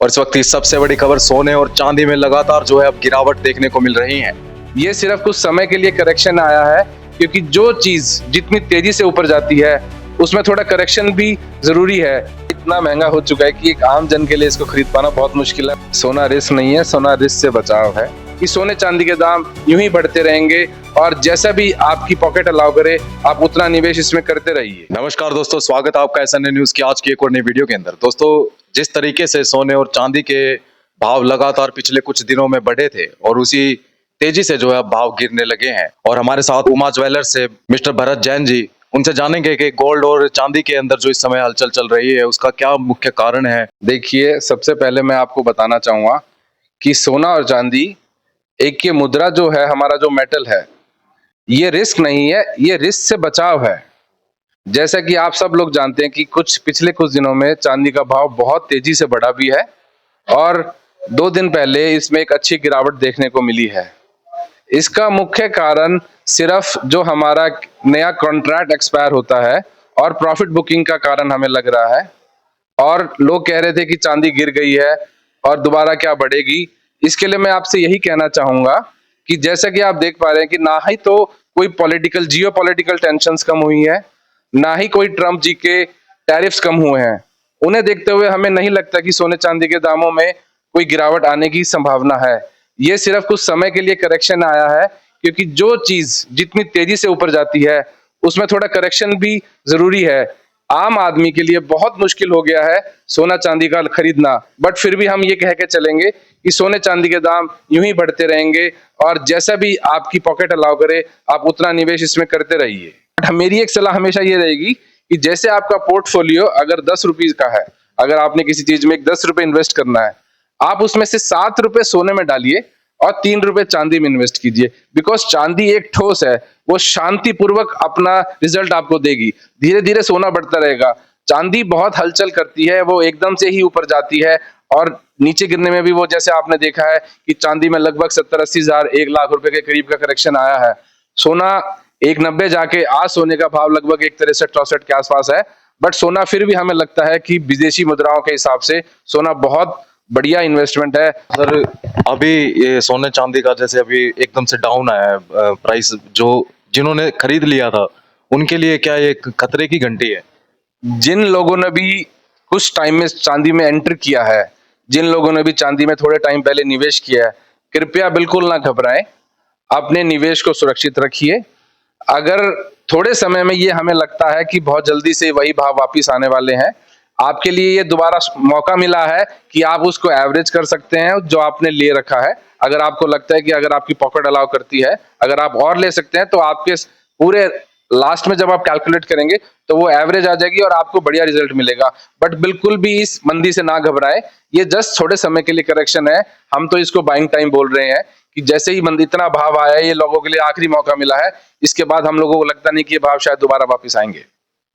और इस वक्त की सबसे बड़ी खबर सोने और चांदी में लगातार जो है अब गिरावट देखने को मिल रही है। ये सिर्फ कुछ समय के लिए करेक्शन आया है, क्योंकि जो चीज जितनी तेजी से ऊपर जाती है उसमें थोड़ा करेक्शन भी जरूरी है। इतना महंगा हो चुका है कि एक आम जन के लिए इसको खरीद पाना बहुत मुश्किल है। सोना रिस्क नहीं है, सोना रिस्क से बचाव है कि सोने चांदी के दाम यूं ही बढ़ते रहेंगे और जैसा भी आपकी पॉकेट अलाउ करे आप उतना निवेश इसमें करते रहिए। नमस्कार दोस्तों, स्वागत है आपका SNA न्यूज की आज की एक और नई वीडियो के अंदर। दोस्तों, जिस तरीके से सोने और चांदी के भाव लगातार पिछले कुछ दिनों में बढ़े थे और उसी तेजी से जो है भाव गिरने लगे हैं, और हमारे साथ उमा ज्वेलर्स से मिस्टर भरत जैन जी, उनसे जानेंगे कि गोल्ड और चांदी के अंदर जो इस समय हलचल चल रही है उसका क्या मुख्य कारण है। देखिए, सबसे पहले मैं आपको बताना चाहूंगा कि सोना और चांदी एक ये मुद्रा जो है, हमारा जो मेटल है, ये रिस्क नहीं है, ये रिस्क से बचाव है। जैसा कि आप सब लोग जानते हैं कि पिछले कुछ दिनों में चांदी का भाव बहुत तेजी से बढ़ा भी है और 2 दिन पहले इसमें एक अच्छी गिरावट देखने को मिली है। इसका मुख्य कारण सिर्फ जो हमारा नया कॉन्ट्रैक्ट एक्सपायर होता है और प्रॉफिट बुकिंग का कारण हमें लग रहा है। और लोग कह रहे थे कि चांदी गिर गई है और दोबारा क्या बढ़ेगी। इसके लिए मैं आपसे यही कहना चाहूंगा कि जैसा कि आप देख पा रहे हैं कि ना ही तो कोई जियोपॉलिटिकल टेंशंस कम हुई है, ना ही कोई ट्रम्प जी के टैरिफ्स कम हुए हैं। उन्हें देखते हुए हमें नहीं लगता कि सोने चांदी के दामों में कोई गिरावट आने की संभावना है। ये सिर्फ कुछ समय के लिए करेक्शन आया है, क्योंकि जो चीज जितनी तेजी से ऊपर जाती है उसमें थोड़ा करेक्शन भी जरूरी है। आम आदमी के लिए बहुत मुश्किल हो गया है सोना चांदी का खरीदना, बट फिर भी हम ये कह के चलेंगे कि सोने चांदी के दाम यूं ही बढ़ते रहेंगे और जैसा भी आपकी पॉकेट अलाउ करे आप उतना निवेश इसमें करते रहिए। बट मेरी एक सलाह हमेशा ये रहेगी कि जैसे आपका पोर्टफोलियो अगर 10 रुपीज का है, अगर आपने किसी चीज में 10 रुपए इन्वेस्ट करना है, आप उसमें से 7 रुपए सोने में डालिए और 3 रुपए चांदी में इन्वेस्ट कीजिए। बिकॉज चांदी एक ठोस है, वो शांतिपूर्वक अपना रिजल्ट आपको देगी। धीरे धीरे सोना बढ़ता रहेगा। चांदी बहुत हलचल करती है, वो एकदम से ही ऊपर जाती है और नीचे गिरने में भी वो, जैसे आपने देखा है कि चांदी में लगभग 70-80 हजार 1 लाख रुपए के करीब का करेक्शन आया है। सोना 190 जाके आज सोने का भाव लगभग 163-64 के आसपास है। बट सोना फिर भी हमें लगता है कि विदेशी मुद्राओं के हिसाब से सोना बहुत बढ़िया इन्वेस्टमेंट है। सर, अभी ये सोने चांदी का जैसे अभी एकदम से डाउन आया है प्राइस, जो जिन्होंने खरीद लिया था उनके लिए क्या ये खतरे की घंटी है? जिन लोगों ने भी कुछ टाइम में चांदी में एंटर किया है, जिन लोगों ने भी चांदी में थोड़े टाइम पहले निवेश किया है, कृपया बिल्कुल ना घबराएं, अपने निवेश को सुरक्षित रखिए। अगर थोड़े समय में ये हमें लगता है कि बहुत जल्दी से वही भाव वापिस आने वाले हैं, आपके लिए ये दोबारा मौका मिला है कि आप उसको एवरेज कर सकते हैं जो आपने ले रखा है। अगर आपको लगता है कि अगर आपकी पॉकेट अलाउ करती है, अगर आप और ले सकते हैं, तो आपके पूरे लास्ट में जब आप कैलकुलेट करेंगे तो वो एवरेज आ जाएगी और आपको बढ़िया रिजल्ट मिलेगा। बट बिल्कुल भी इस मंदी से ना घबराएं, ये जस्ट थोड़े समय के लिए करेक्शन है। हम तो इसको बाइंग टाइम बोल रहे हैं कि जैसे ही मंदी इतना भाव आया है, ये लोगों के लिए आखिरी मौका मिला है। इसके बाद हम लोगों को लगता नहीं कि ये भाव शायद दोबारा वापिस आएंगे।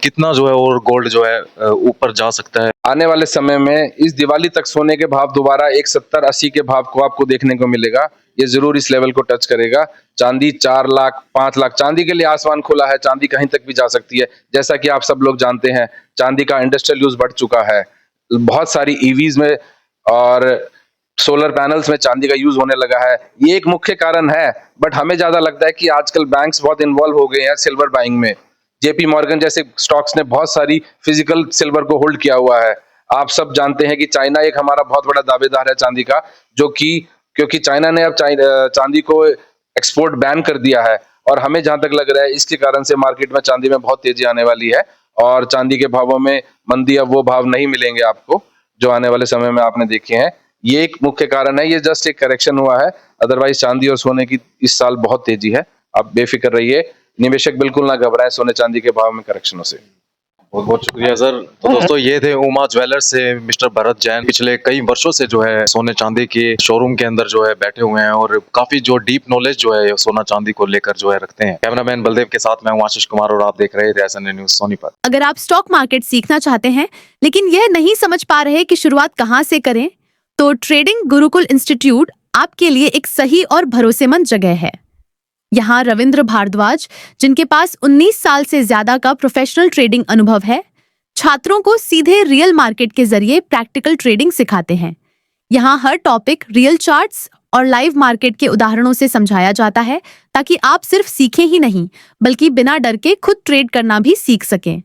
कितना जो है और गोल्ड जो है ऊपर जा सकता है? आने वाले समय में इस दिवाली तक सोने के भाव दोबारा 170-80 के भाव को आपको देखने को मिलेगा। ये जरूर इस लेवल को टच करेगा। चांदी 4 लाख 5 लाख, चांदी के लिए आसमान खुला है, चांदी कहीं तक भी जा सकती है। जैसा कि आप सब लोग जानते हैं, चांदी का इंडस्ट्रियल यूज बढ़ चुका है। बहुत सारी ईवीज में और सोलर पैनल्स में चांदी का यूज होने लगा है। ये एक मुख्य कारण है। बट हमें ज्यादा लगता है कि आजकल बैंक्स बहुत इन्वॉल्व हो गए हैं सिल्वर बाइंग में। JP मॉर्गन जैसे स्टॉक्स ने बहुत सारी फिजिकल सिल्वर को होल्ड किया हुआ है। आप सब जानते हैं कि चाइना एक हमारा बहुत बड़ा दावेदार है चांदी का, जो कि क्योंकि चाइना ने अब चांदी को एक्सपोर्ट बैन कर दिया है। और हमें जहां तक लग रहा है इसके कारण से मार्केट में चांदी में बहुत तेजी आने वाली है और चांदी के भावों में मंदी, अब वो भाव नहीं मिलेंगे आपको जो आने वाले समय में आपने देखे हैं। ये एक मुख्य कारण है। ये जस्ट एक करेक्शन हुआ है, अदरवाइज चांदी और सोने की इस साल बहुत तेजी है। आप बेफिक्र रहिए, निवेशक बिल्कुल ना घबराएं सोने चांदी के भाव में करेक्शनों से। बहुत बहुत शुक्रिया सर। तो दोस्तों, ये थे उमा ज्वेलर्स से मिस्टर भरत जैन। पिछले कई वर्षों से जो है सोने चांदी के शोरूम के अंदर जो है बैठे हुए हैं और काफी जो डीप नॉलेज जो है सोना चांदी को लेकर जो है रखते हैं। कैमरामैन बलदेव के साथ मैं हूं आशीष कुमार और आप देख रहे थे SNA न्यूज सोनीपत। अगर आप स्टॉक मार्केट सीखना चाहते हैं लेकिन यह नहीं समझ पा रहे कि शुरुआत कहां से करें, तो ट्रेडिंग गुरुकुल इंस्टीट्यूट आपके लिए एक सही और भरोसेमंद जगह है। यहाँ रविंद्र भारद्वाज, जिनके पास 19 साल से ज्यादा का प्रोफेशनल ट्रेडिंग अनुभव है, छात्रों को सीधे रियल मार्केट के जरिए प्रैक्टिकल ट्रेडिंग सिखाते हैं। यहाँ हर टॉपिक रियल चार्ट्स और लाइव मार्केट के उदाहरणों से समझाया जाता है ताकि आप सिर्फ सीखें ही नहीं बल्कि बिना डर के खुद ट्रेड करना भी सीख सकें।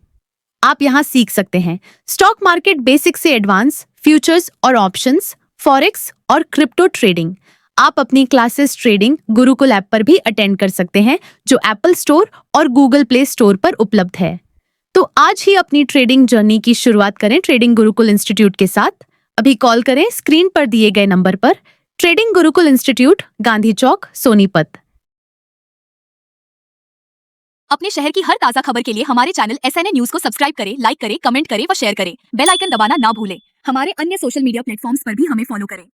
आप यहाँ सीख सकते हैं स्टॉक मार्केट बेसिक से एडवांस, फ्यूचर्स और ऑप्शंस, फॉरेक्स और क्रिप्टो ट्रेडिंग। आप अपनी क्लासेस ट्रेडिंग गुरुकुल ऐप पर भी अटेंड कर सकते हैं जो एप्पल स्टोर और गूगल प्ले स्टोर पर उपलब्ध है। तो आज ही अपनी ट्रेडिंग जर्नी की शुरुआत करें ट्रेडिंग गुरुकुल इंस्टीट्यूट के साथ। अभी कॉल करें स्क्रीन पर दिए गए नंबर पर। ट्रेडिंग गुरुकुल इंस्टीट्यूट, गांधी चौक, सोनीपत। अपने शहर की हर ताजा खबर के लिए हमारे चैनल SNA न्यूज को सब्सक्राइब करें, लाइक करें, कमेंट करें व शेयर करें। बेल आइकन दबाना ना भूलें। हमारे अन्य सोशल मीडिया प्लेटफॉर्म्स पर भी हमें फॉलो करें।